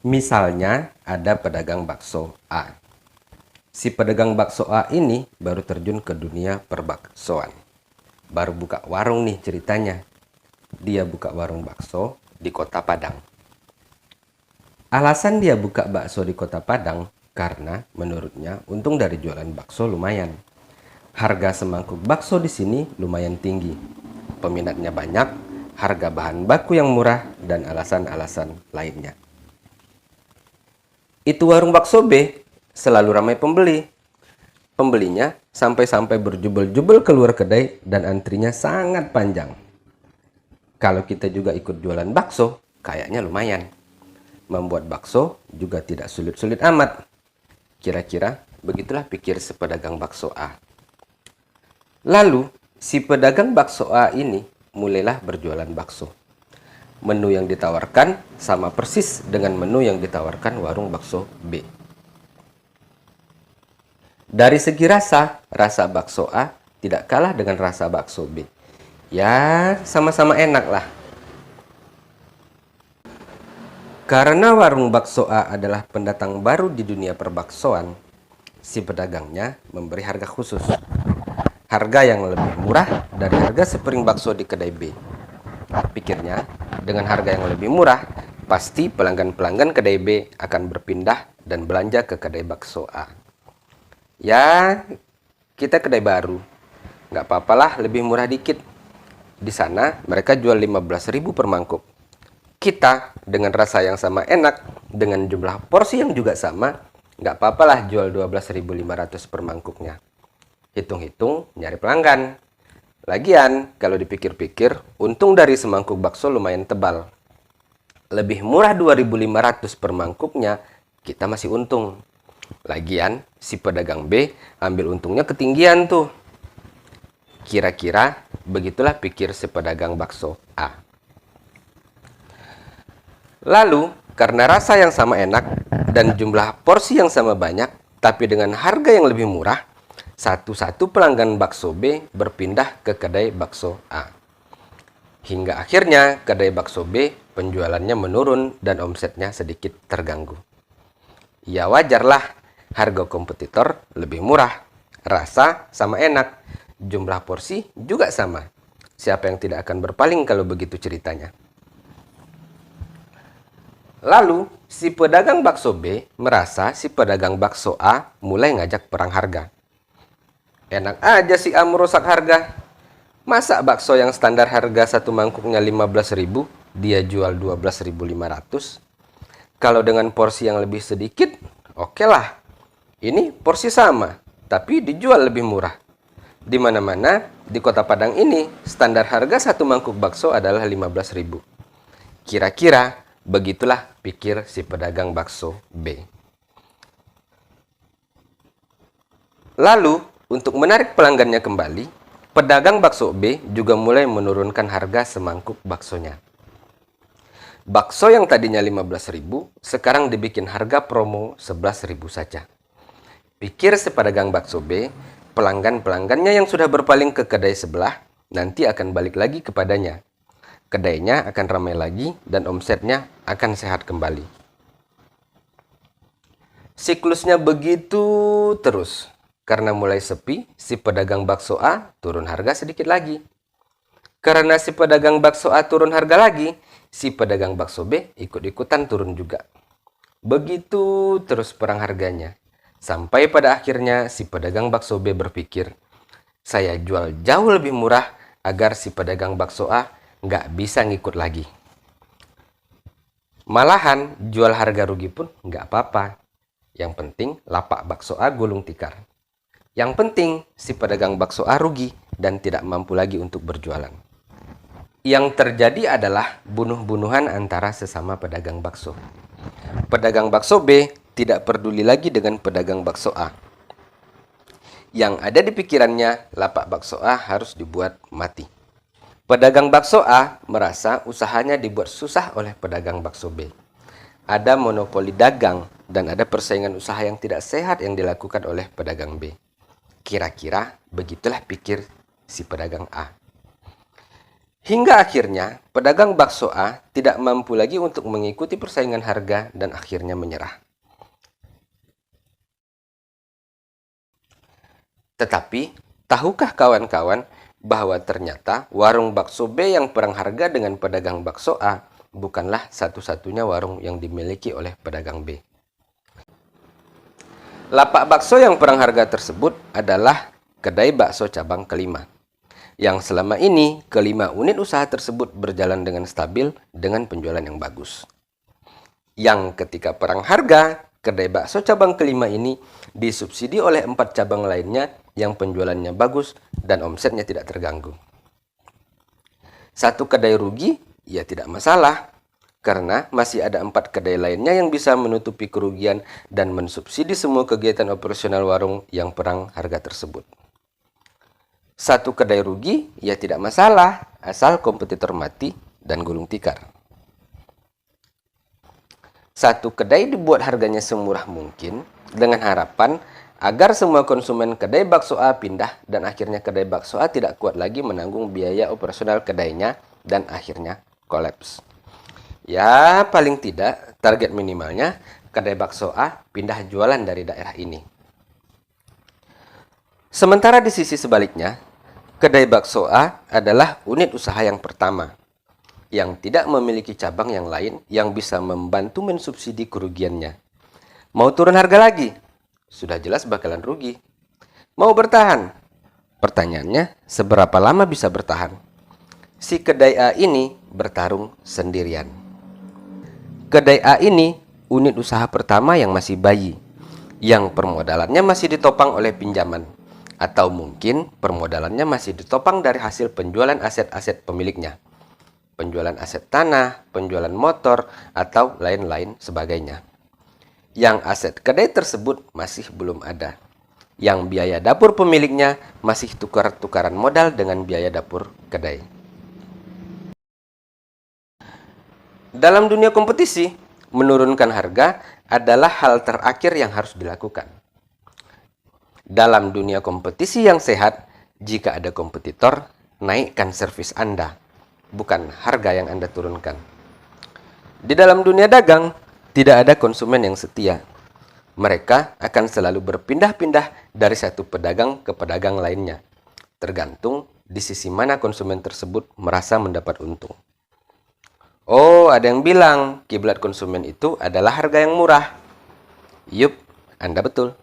Misalnya ada pedagang bakso A. Si pedagang bakso A ini baru terjun ke dunia perbaksoan. Baru buka warung nih ceritanya. Dia buka warung bakso di Kota Padang. Alasan dia buka bakso di Kota Padang karena menurutnya untung dari jualan bakso lumayan. Harga semangkuk bakso di sini lumayan tinggi. Peminatnya banyak, harga bahan baku yang murah, dan alasan-alasan lainnya. Itu warung bakso B selalu ramai pembeli. Pembelinya sampai-sampai berjubel-jubel keluar kedai dan antrinya sangat panjang. Kalau kita juga ikut jualan bakso, kayaknya lumayan. Membuat bakso juga tidak sulit-sulit amat. Kira-kira begitulah pikir si pedagang bakso A. Lalu, si pedagang bakso A ini mulailah berjualan bakso. Menu yang ditawarkan sama persis dengan menu yang ditawarkan warung bakso B. Dari segi rasa bakso A tidak kalah dengan rasa bakso B. Ya, sama-sama enak lah. Karena warung bakso A adalah pendatang baru di dunia perbaksoan, si pedagangnya memberi harga khusus. Harga yang lebih murah dari harga sepiring bakso di kedai B. Pikirnya, dengan harga yang lebih murah, pasti pelanggan-pelanggan kedai B akan berpindah dan belanja ke kedai bakso A. Ya, kita kedai baru. Nggak papalah lebih murah dikit. Di sana mereka jual 15.000 per mangkuk. Kita dengan rasa yang sama enak, dengan jumlah porsi yang juga sama, nggak papalah jual 12.500 per mangkuknya. Hitung-hitung nyari pelanggan. Lagian, kalau dipikir-pikir, untung dari semangkuk bakso lumayan tebal. Lebih murah 2.500 per mangkuknya, kita masih untung. Lagian, si pedagang B ambil untungnya ketinggian tuh. Kira-kira begitulah pikir si pedagang bakso A. Lalu, karena rasa yang sama enak dan jumlah porsi yang sama banyak, tapi dengan harga yang lebih murah, satu-satu pelanggan bakso B berpindah ke kedai bakso A. Hingga akhirnya kedai bakso B penjualannya menurun dan omsetnya sedikit terganggu. Ya wajarlah, harga kompetitor lebih murah, rasa sama enak, jumlah porsi juga sama. Siapa yang tidak akan berpaling kalau begitu ceritanya? Lalu, si pedagang bakso B merasa si pedagang bakso A mulai ngajak perang harga. Enak aja si A merusak harga. Masa bakso yang standar harga satu mangkuknya 15.000, dia jual 12.500? Kalau dengan porsi yang lebih sedikit, oke lah. Ini porsi sama, tapi dijual lebih murah. Di mana-mana di Kota Padang ini, standar harga satu mangkuk bakso adalah 15.000. Kira-kira begitulah pikir si pedagang bakso B. Lalu, untuk menarik pelanggannya kembali, pedagang bakso B juga mulai menurunkan harga semangkuk baksonya. Bakso yang tadinya 15.000, sekarang dibikin harga promo 11.000 saja. Pikir si pedagang bakso B, pelanggan-pelanggannya yang sudah berpaling ke kedai sebelah, nanti akan balik lagi kepadanya. Kedainya akan ramai lagi dan omsetnya akan sehat kembali. Siklusnya begitu terus. Karena mulai sepi, si pedagang bakso A turun harga sedikit lagi. Karena si pedagang bakso A turun harga lagi, si pedagang bakso B ikut-ikutan turun juga. Begitu terus perang harganya. Sampai pada akhirnya si pedagang bakso B berpikir, saya jual jauh lebih murah agar si pedagang bakso A nggak bisa ngikut lagi. Malahan jual harga rugi pun nggak apa-apa. Yang penting lapak bakso A gulung tikar. Yang penting si pedagang bakso A rugi dan tidak mampu lagi untuk berjualan. Yang terjadi adalah bunuh-bunuhan antara sesama pedagang bakso. Pedagang bakso B tidak peduli lagi dengan pedagang bakso A. Yang ada di pikirannya, lapak bakso A harus dibuat mati. Pedagang bakso A merasa usahanya dibuat susah oleh pedagang bakso B. Ada monopoli dagang dan ada persaingan usaha yang tidak sehat yang dilakukan oleh pedagang B. Kira-kira begitulah pikir si pedagang A. Hingga akhirnya pedagang bakso A tidak mampu lagi untuk mengikuti persaingan harga dan akhirnya menyerah. Tetapi, tahukah kawan-kawan bahwa ternyata warung bakso B yang perang harga dengan pedagang bakso A bukanlah satu-satunya warung yang dimiliki oleh pedagang B. Lapak bakso yang perang harga tersebut adalah kedai bakso cabang kelima, yang selama ini kelima unit usaha tersebut berjalan dengan stabil dengan penjualan yang bagus. Yang ketika perang harga, kedai bakso cabang kelima ini disubsidi oleh 4 cabang lainnya yang penjualannya bagus dan omsetnya tidak terganggu. Satu kedai rugi, ya tidak masalah, karena masih ada 4 kedai lainnya yang bisa menutupi kerugian dan mensubsidi semua kegiatan operasional warung yang perang harga tersebut. Satu kedai rugi, ya tidak masalah, asal kompetitor mati dan gulung tikar. Satu kedai dibuat harganya semurah mungkin dengan harapan agar semua konsumen kedai bakso A pindah dan akhirnya kedai bakso A tidak kuat lagi menanggung biaya operasional kedainya dan akhirnya kolaps. Ya, paling tidak target minimalnya kedai bakso A pindah jualan dari daerah ini. Sementara di sisi sebaliknya, kedai bakso A adalah unit usaha yang pertama yang tidak memiliki cabang yang lain yang bisa membantu mensubsidi kerugiannya. Mau turun harga lagi? Sudah jelas bakalan rugi. Mau bertahan? Pertanyaannya, seberapa lama bisa bertahan? Si kedai A ini bertarung sendirian. Kedai A ini unit usaha pertama yang masih bayi, yang permodalannya masih ditopang oleh pinjaman, atau mungkin permodalannya masih ditopang dari hasil penjualan aset-aset pemiliknya. Penjualan aset tanah, penjualan motor, atau lain-lain sebagainya. Yang aset kedai tersebut masih belum ada. Yang biaya dapur pemiliknya masih tukar-tukaran modal dengan biaya dapur kedai. Dalam dunia kompetisi, menurunkan harga adalah hal terakhir yang harus dilakukan. Dalam dunia kompetisi yang sehat, jika ada kompetitor, naikkan servis Anda, bukan harga yang Anda turunkan. Di dalam dunia dagang, tidak ada konsumen yang setia. Mereka akan selalu berpindah-pindah dari satu pedagang ke pedagang lainnya, tergantung di sisi mana konsumen tersebut merasa mendapat untung. Oh, ada yang bilang kiblat konsumen itu adalah harga yang murah. Yup, Anda betul.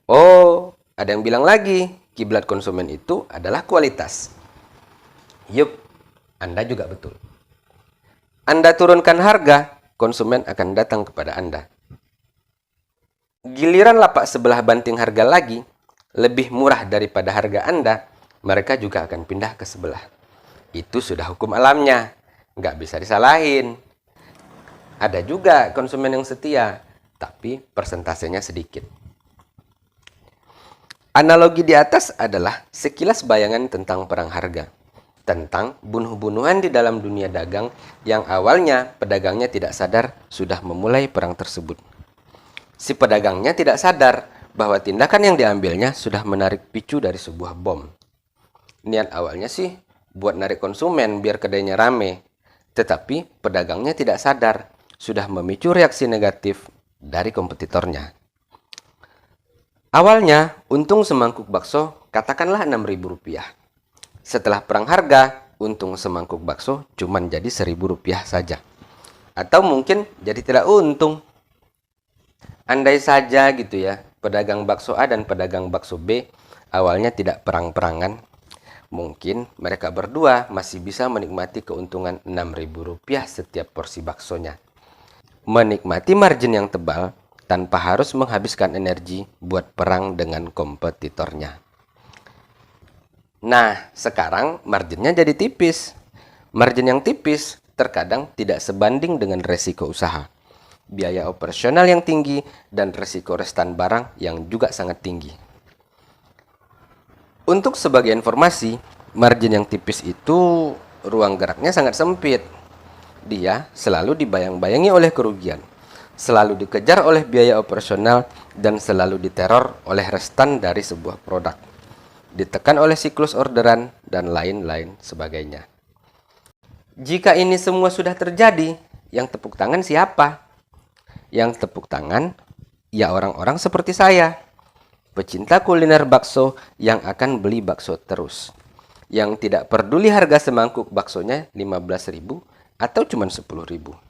Oh, ada yang bilang lagi kiblat konsumen itu adalah kualitas. Yup, Anda juga betul. Anda turunkan harga, konsumen akan datang kepada Anda. Giliran lapak sebelah banting harga lagi, lebih murah daripada harga Anda, mereka juga akan pindah ke sebelah. Itu sudah hukum alamnya, nggak bisa disalahin. Ada juga konsumen yang setia, tapi persentasenya sedikit. Analogi di atas adalah sekilas bayangan tentang perang harga. Tentang bunuh-bunuhan di dalam dunia dagang yang awalnya pedagangnya tidak sadar sudah memulai perang tersebut. Si pedagangnya tidak sadar bahwa tindakan yang diambilnya sudah menarik picu dari sebuah bom. Niat awalnya sih buat narik konsumen biar kedainya rame, tetapi pedagangnya tidak sadar sudah memicu reaksi negatif dari kompetitornya. Awalnya untung semangkuk bakso katakanlah Rp6.000. Setelah perang harga, untung semangkuk bakso cuma jadi Rp1.000 saja. Atau mungkin jadi tidak untung. Andai saja gitu ya, pedagang bakso A dan pedagang bakso B awalnya tidak perang-perangan, mungkin mereka berdua masih bisa menikmati keuntungan Rp6.000 setiap porsi baksonya. Menikmati margin yang tebal tanpa harus menghabiskan energi buat perang dengan kompetitornya. Nah, sekarang marginnya jadi tipis. Margin yang tipis terkadang tidak sebanding dengan resiko usaha, biaya operasional yang tinggi, dan resiko restan barang yang juga sangat tinggi. Untuk sebagai informasi, margin yang tipis itu ruang geraknya sangat sempit. Dia selalu dibayang-bayangi oleh kerugian, selalu dikejar oleh biaya operasional, dan selalu diteror oleh restan dari sebuah produk. ditekan oleh siklus orderan, dan lain-lain sebagainya. Jika ini semua sudah terjadi, yang tepuk tangan siapa? Yang tepuk tangan, ya orang-orang seperti saya, pecinta kuliner bakso yang akan beli bakso terus, yang tidak peduli harga semangkuk baksonya 15.000 atau cuma 10.000.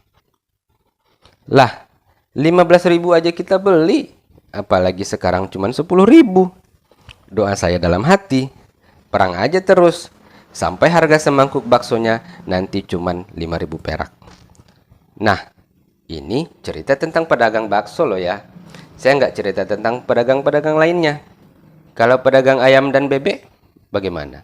Lah, 15.000 aja kita beli, apalagi sekarang cuma 10.000. Doa saya dalam hati, perang aja terus, sampai harga semangkuk baksonya nanti cuma 5.000 perak. Nah, ini cerita tentang pedagang bakso loh ya. Saya nggak cerita tentang pedagang-pedagang lainnya. Kalau pedagang ayam dan bebek, bagaimana?